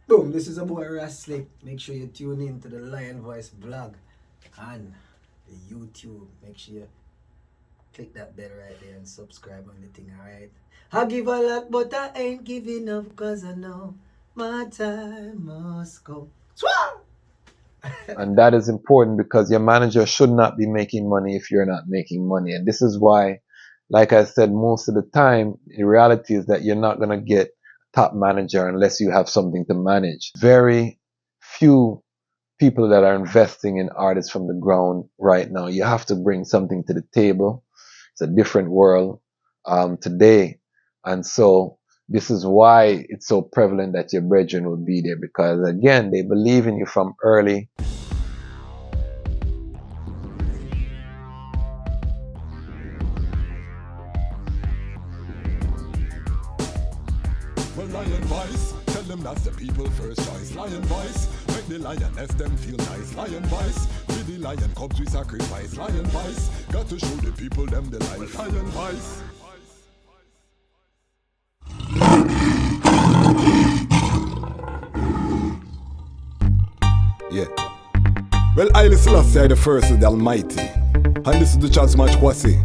Boom, this is a boy Raslick. Make sure you tune in to the Lion Voice blog and the YouTube. Make sure you click that bell right there and subscribe on the thing, alright? I give a lot, but I ain't giving up, cause I know my time must come. Swah! And that is important because your manager should not be making money if you're not making money. And this is why, like I said, most of the time, the reality is that you're not going to get top manager unless you have something to manage. Very few people that are investing in artists from the ground right now. You have to bring something to the table. It's a different world today. And so this is why it's so prevalent that your brethren will be there because, again, they believe in you from early. Well, Lion Voice, tell them that's the people first choice. Lion Voice, make the lioness them feel nice. Lion Voice, with the lion cubs we sacrifice. Lion Voice, got to show the people them the life. Lion Voice. Yeah. Well, Haile Selassie the first is the Almighty, and this is the Dejazmatch Kwasi.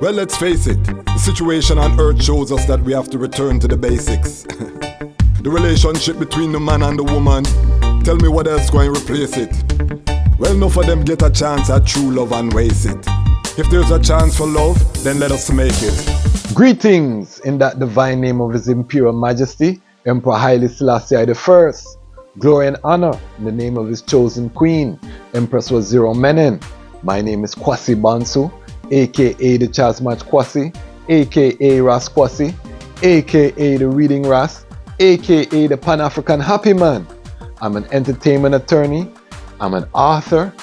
Well, let's face it, the situation on earth shows us that we have to return to the basics. The relationship between the man and the woman, tell me what else going to replace it. Well, enough of them get a chance at true love and waste it. If there's a chance for love, then let us make it. Greetings in that divine name of His Imperial Majesty, Emperor Haile Selassie I. Glory and honor in the name of His chosen Queen, Empress Waziri Menen. My name is Kwasi Bansu, aka the Dejazmatch Kwasi, aka Ras Kwasi, aka the Reading Ras, aka the Pan-African Happy Man. I'm an entertainment attorney, I'm an author,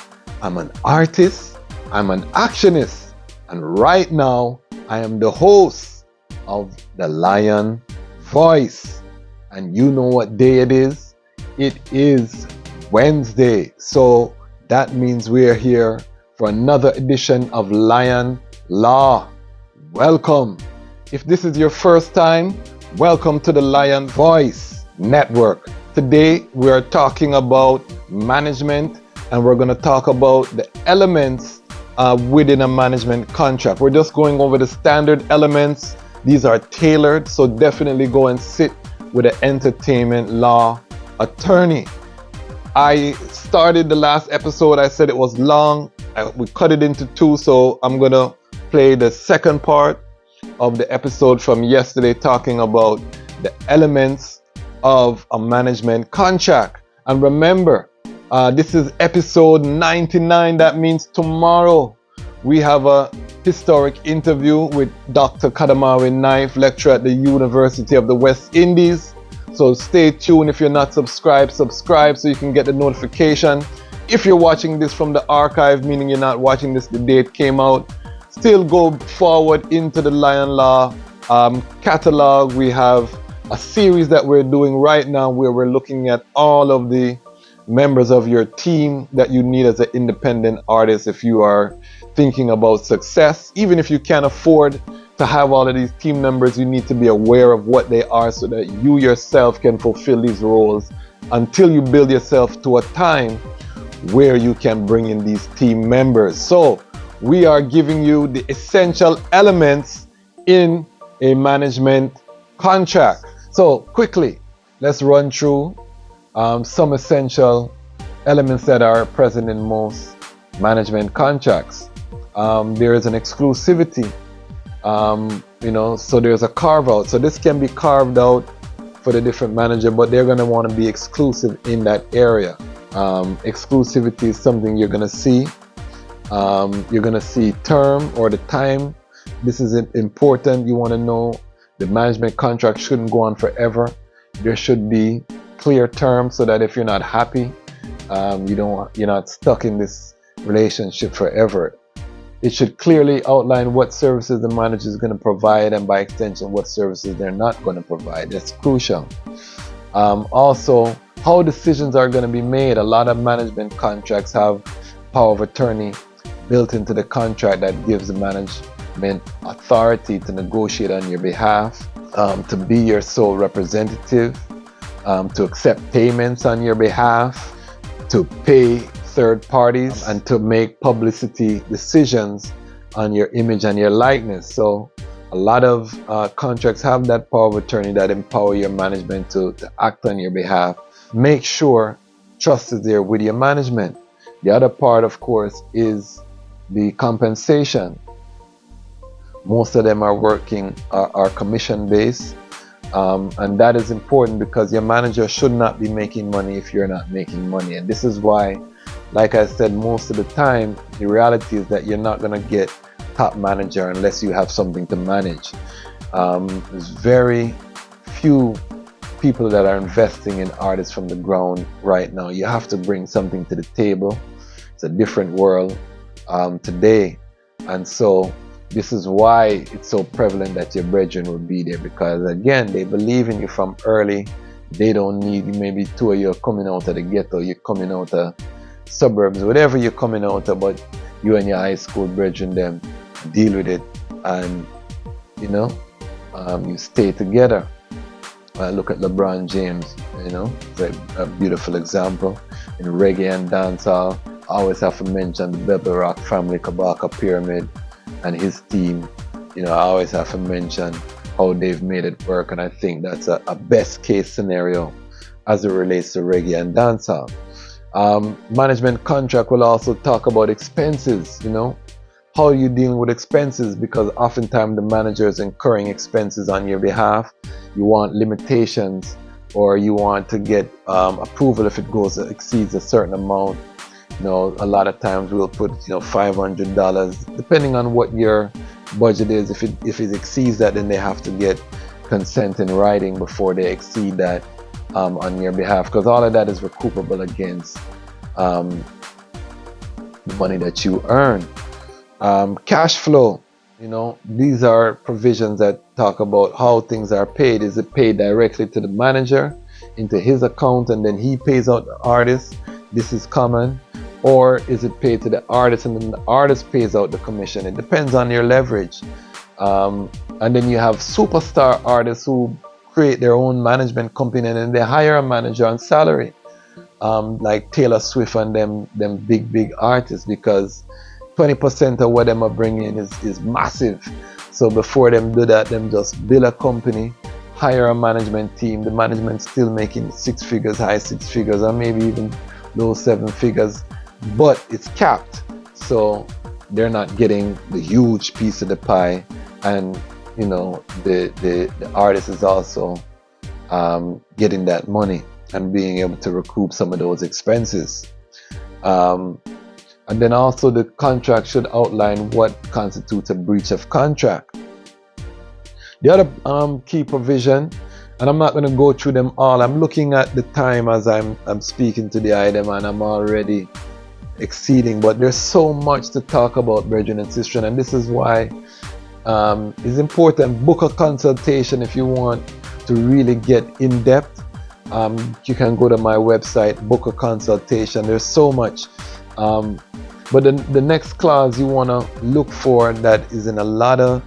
I'm an artist, I'm an actionist, and right now I am the host of the Lion Voice. And you know what day it is? It is Wednesday, so that means we're here for another edition of Lion Law. Welcome. If this is your first time, welcome to the Lion Voice Network. Today we are talking about management and we're going to talk about the elements within a management contract. We're just going over the standard elements. These are tailored, so definitely go and sit with an entertainment law attorney. I started the last episode, I said it was long. We cut it into two, so I'm gonna play the second part of the episode from yesterday talking about the elements of a management contract. And remember, this is episode 99. That means tomorrow we have a historic interview with Dr. Kadamawi Knife, lecturer at the University of the West Indies. So stay tuned. If you're not subscribed, subscribe so you can get the notification. If you're watching this from the archive, meaning you're not watching this the day it came out, still go forward into the Lion Law catalog. We have a series that we're doing right now where we're looking at all of the members of your team that you need as an independent artist if you are thinking about success. Even if you can't afford to have all of these team members, you need to be aware of what they are so that you yourself can fulfill these roles until you build yourself to a time where you can bring in these team members. So we are giving you the essential elements in a management contract. So quickly, let's run through some essential elements that are present in most management contracts. There is an exclusivity. So there's a carve out. So this can be carved out for the different manager, but they're going to want to be exclusive in that area. Exclusivity is something you're going to see. You're going to see term or the time. This is important. You want to know the management contract shouldn't go on forever. There should be clear terms so that if you're not happy, you're not stuck in this relationship forever. It should clearly outline what services the manager is going to provide and by extension what services they're not going to provide. That's crucial. Also, how decisions are going to be made. A lot of management contracts have power of attorney built into the contract that gives the management authority to negotiate on your behalf, to be your sole representative, to accept payments on your behalf, to pay third parties, and to make publicity decisions on your image and your likeness. So a lot of contracts have that power of attorney that empower your management to act on your behalf. Make sure trust is there with your management. The other part, of course, is the compensation. Most of them are commission based, and that is important because your manager should not be making money if you're not making money. And this is why, like I said, most of the time the reality is that you're not going to get top manager unless you have something to manage. There's very few people that are investing in artists from the ground right now. You have to bring something to the table. It's a different world today, and so this is why it's so prevalent that your brethren will be there, because again, they believe in you from early. They don't need you. Maybe two of you are coming out of the ghetto, you're coming out of suburbs, whatever you're coming out of, but you and your high school brethren them deal with it, and you stay together. Look at LeBron James, it's a beautiful example. In reggae and dancehall, I always have to mention the Bebel Rock family, Kabaka Pyramid, and his team. I always have to mention how they've made it work, and I think that's a best case scenario as it relates to reggae and dancehall. Management contract will also talk about expenses. How are you dealing with expenses? Because oftentimes the manager is incurring expenses on your behalf. You want limitations, or you want to get approval if it exceeds a certain amount. A lot of times we'll put $500, depending on what your budget is. If it exceeds that, then they have to get consent in writing before they exceed that on your behalf, because all of that is recoupable against the money that you earn. Cash flow, these are provisions that talk about how things are paid. Is it paid directly to the manager into his account and then he pays out the artist? This is common. Or is it paid to the artist and then the artist pays out the commission? It depends on your leverage. And then you have superstar artists who create their own management company and then they hire a manager on salary, like Taylor Swift and them big artists, because 20% of what them are bringing in is massive. So before them do that, them just build a company, hire a management team. The management's still making high six figures, or maybe even low seven figures, but it's capped. So they're not getting the huge piece of the pie, and the artist is also getting that money and being able to recoup some of those expenses. And then also the contract should outline what constitutes a breach of contract. The other key provision, and I'm not going to go through them all. I'm looking at the time as I'm speaking to the item, and I'm already exceeding, but there's so much to talk about, brethren and sisters, and this is why it's important. Book a consultation if you want to really get in depth. You can go to my website, book a consultation. There's so much. But the next clause you want to look for that is in a lot of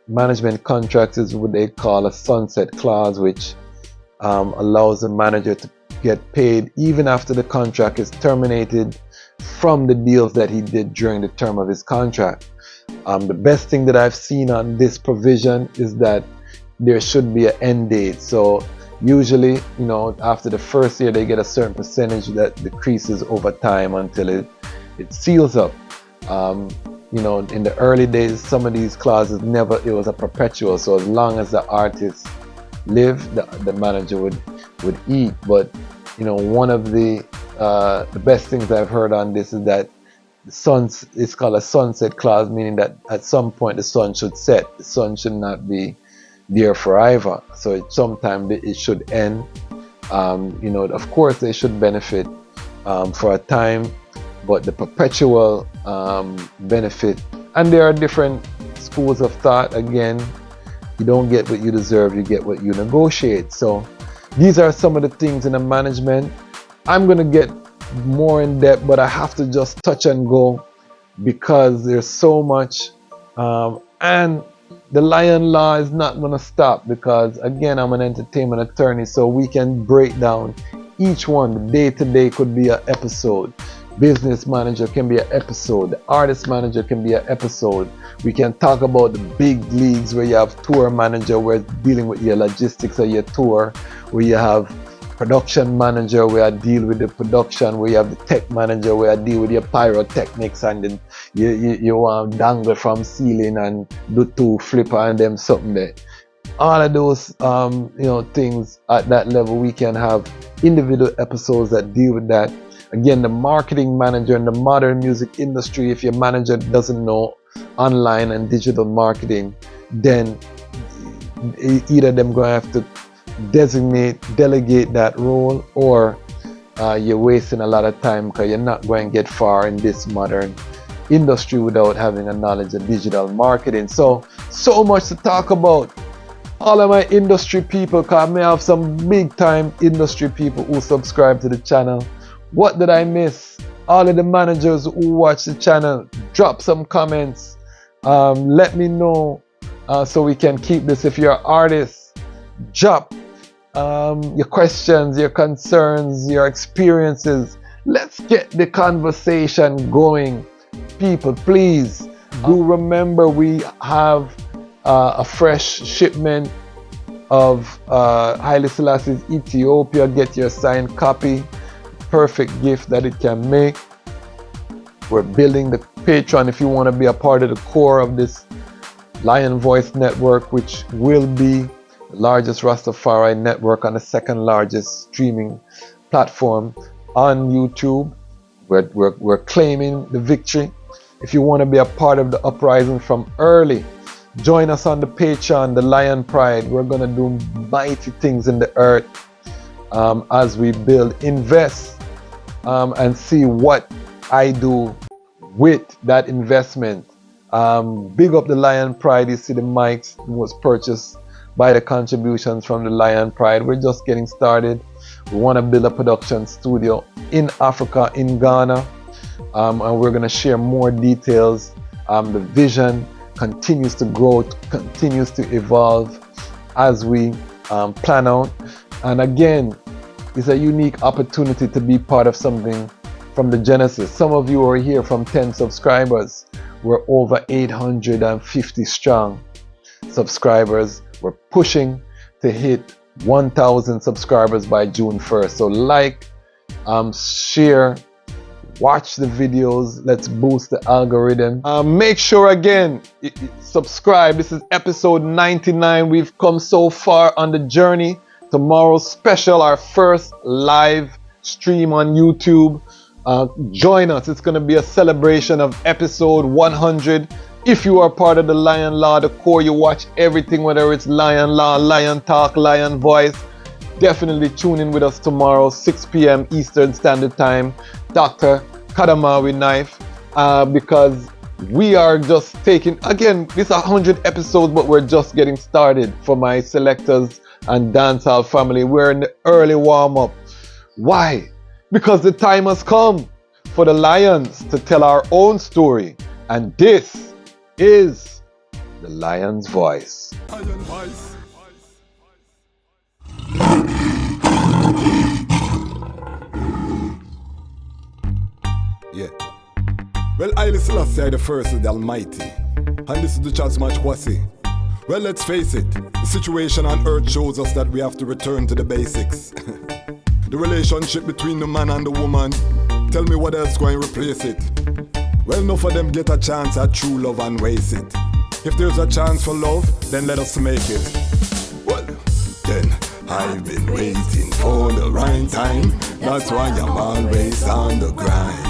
management contracts is what they call a sunset clause, which allows the manager to get paid even after the contract is terminated from the deals that he did during the term of his contract. The best thing that I've seen on this provision is that there should be an end date. So usually, after the first year, they get a certain percentage that decreases over time until it seals up. In the early days, some of these clauses it was a perpetual. So as long as the artist lived, the manager would eat. But one of the best things I've heard on this is that it's called a sunset clause, meaning that at some point the sun should set. The sun should not be there forever. So sometime it should end. Of course they should benefit for a time, but the perpetual benefit, and there are different schools of thought. Again, you don't get what you deserve, you get what you negotiate. So these are some of the things in the management. I'm going to get more in depth, but I have to just touch and go because there's so much, and the Lion Law is not going to stop because, again, I'm an entertainment attorney, so we can break down each one. The day-to-day could be an episode. Business manager can be an episode. The artist manager can be an episode. We can talk about the big leagues where you have tour manager, where dealing with your logistics of your tour, where you have production manager, where I deal with the production, where you have the tech manager, where I deal with your pyrotechnics, and then you dangle from ceiling and do two flipper and them something there. All of those things at that level, we can have individual episodes that deal with that. Again, the marketing manager in the modern music industry, if your manager doesn't know online and digital marketing, then either them going to have to delegate that role, or you're wasting a lot of time because you're not going to get far in this modern industry without having a knowledge of digital marketing. So much to talk about. All of my industry people, because I may have some big time industry people who subscribe to the channel. What did I miss? All of the managers who watch the channel, drop some comments. Let me know so we can keep this. If you're an artist, drop your questions, your concerns, your experiences. Let's get the conversation going. People, please do remember we have a fresh shipment of Haile Selassie's Ethiopia. Get your signed copy. Perfect gift that it can make. We're building the Patreon if you want to be a part of the core of this Lion Voice network, which will be the largest Rastafari network and the second largest streaming platform on YouTube. We're claiming the victory. If you want to be a part of the uprising from early, join us on the Patreon, the Lion Pride. We're going to do mighty things in the earth as we build, invest, and see what I do with that investment. Big up the Lion Pride. You see the mics was purchased by the contributions from the Lion Pride. We're just getting started. We want to build a production studio in Africa, in Ghana, and we're going to share more details. The vision continues to grow, continues to evolve as we plan out. And again, it's a unique opportunity to be part of something from the genesis. Some of you are here from 10 subscribers. We're over 850 strong subscribers. We're pushing to hit 1,000 subscribers by June 1st. So like, share, watch the videos. Let's boost the algorithm. Make sure again, subscribe. This is episode 99. We've come so far on the journey. Tomorrow's special, our first live stream on YouTube. Join us. It's going to be a celebration of episode 100. If you are part of the Lion Law, the core, you watch everything, whether it's Lion Law, Lion Talk, Lion Voice. Definitely tune in with us tomorrow, 6 p.m. Eastern Standard Time. Dr. Kadamawi Knife, because we are just taking, again, this is 100 episodes, but we're just getting started for my selectors and dancehall family. We're in the early warm-up. Why? Because the time has come for the Lions to tell our own story, and this is the Lion's Voice. Lion Voice. Yeah. Well, Haile Selassie the First is the Almighty, and this is the Dejazmatch Kwasi. Well, let's face it, the situation on earth shows us that we have to return to the basics. The relationship between the man and the woman, tell me what else going to replace it. Well, enough of them get a chance at true love and waste it. If there's a chance for love, then let us make it. Well, then I've been waiting for the right time. That's why I'm always on the grind.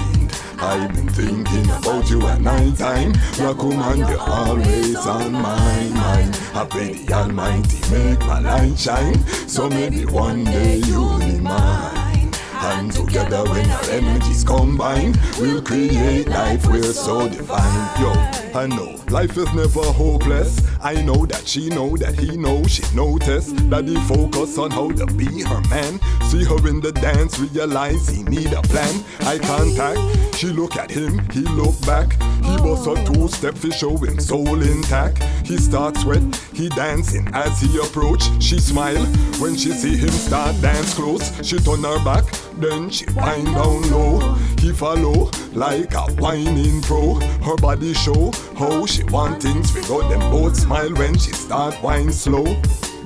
I've been thinking about you at night time. Rakuman, you're always on my mind. I pray the Almighty make my light shine, so maybe one day you'll be mine. And together when our energies combine, we'll create life we're so divine. Yo, I know life is never hopeless. I know that she know that he know. She notice that he focus on how to be her man. See her in the dance, realize he need a plan. Eye contact, she look at him, he look back. He bust a two-step for show him soul intact. He start sweat, he dancing as he approach. She smile when she see him start dance close. She turn her back, then she wind down low. He follow like a whining pro. Her body show how she want things. We got them both smile when she start whine slow.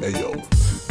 Hey yo,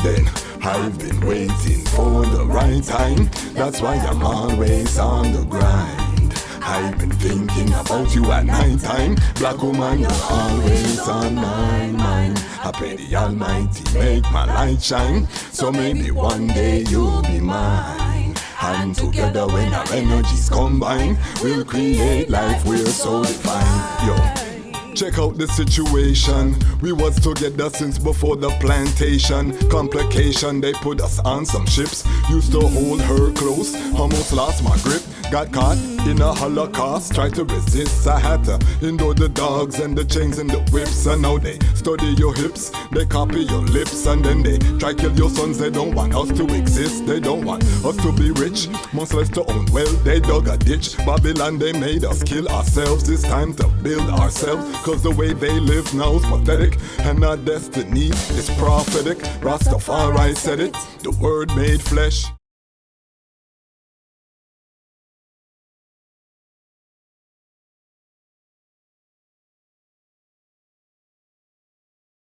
then I've been waiting for the right time. That's why I'm always on the grind. I've been thinking about you at night time. Black woman, you're always on my mind. I pray the Almighty make my light shine, so maybe one day you'll be mine. And together when our energies combine, we'll create life we're so divine. Yo, check out the situation. We was together since before the plantation. Complication, they put us on some ships. Used to hold her close, almost lost my grip. Got caught in a holocaust, tried to resist. I had to endure the dogs and the chains and the whips. And now they study your hips, they copy your lips. And then they try kill your sons. They don't want us to exist, they don't want us to be rich, much less to own wealth. They dug a ditch, Babylon, they made us kill ourselves. It's time to build ourselves, cause the way they live now is pathetic, and our destiny is prophetic. Rastafari said it, the word made flesh.